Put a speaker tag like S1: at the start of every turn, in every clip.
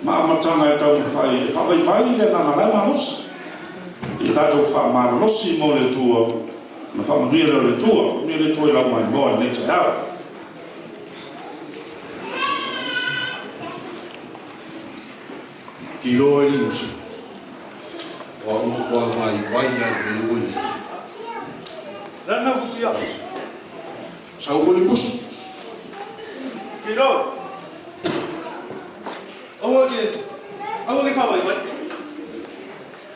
S1: Maamatanga e tau whai, e whawai le nana lai manos. I tatou faamalolosi mo le tua, na whamaria le tua, whamia le tua I lau mai moa nei tai au.
S2: Ki loa I usi. Wa umu kua vai waia le ui.
S3: Rana kukia.
S2: Sau foli musu.
S3: Ki loa. Awa ke whawai vai.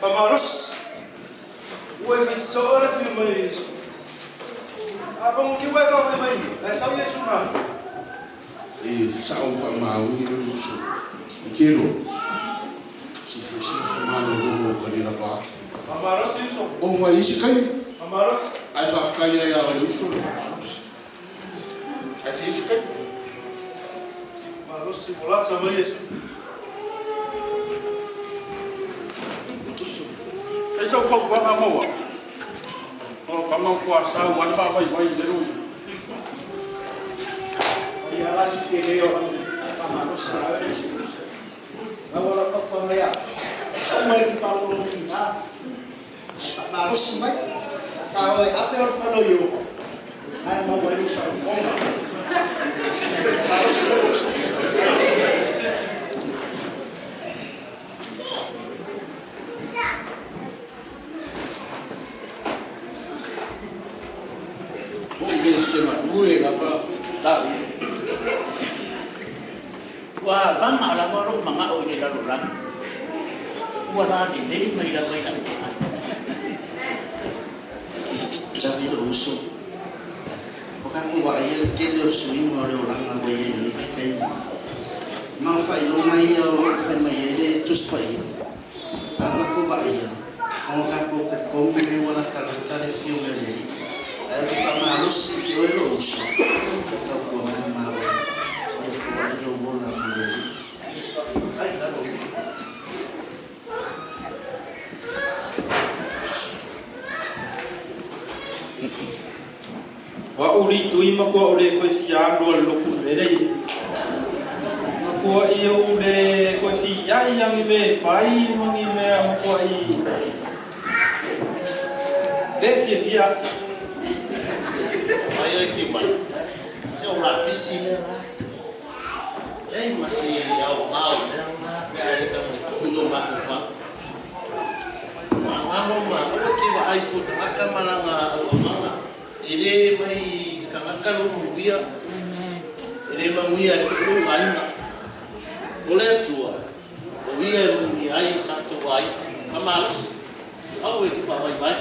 S3: Whamaros. Ue whi tsaora whi mai Yesu. Apango ki ue whawai mai ni. E sau Yesu nga.
S2: Sau whamaungi le usu. I kero. Si whamalo rungo kanina pa.
S3: Whamaros Yesu.
S2: O mai isi kai.
S3: Whamaros.
S2: Ai whafkai ai au le usu. Ai si isi kai.
S3: Whamaros si molatsa mai Yesu. Ai sau whau kwa ka maua. O ka mau kwa sau wan pa vai vai le rui.
S4: Ai ala si te leo Whamaros a Yesu. Awala kapa mai a. O mai ki whalo ki na. Whamaros mai. Ka oi ape o whalo yo. Ai mau ai usa o konga. Whamaros o usa.
S5: Sistema due la fa la wa vanga la fa ro manga o ni la lo la wa la ni nei mai la mai la javi lo uso o ka ko va ye ke le uso I mo le o la nga wa ye ni fa kai ma fa I lo mai o fa mai le tus pa ye aga ko va ye o ka ko ko me wala kala kala fi o le ai whamalos ki oi lo uso. Ka kua mai mawe. Ai fua I lo bola mule.
S3: Wa uri tui ma kua ule koe fia roa loku nerei. Ma kua I ule koe fia yangi me whai mangi mea ma kua I. Le fia.
S5: Ai ki mai. Se o la piscina lá. Ei, mas se ao ao, né? Ai tá muito mais fofa. Ano ma, o que vai futa a câmera na manga. Ele vai kanaka no dia. Ele mangia futa ainda. Olha tua. O ia no ai Tatou vai. Amalos. Ao que vai vai.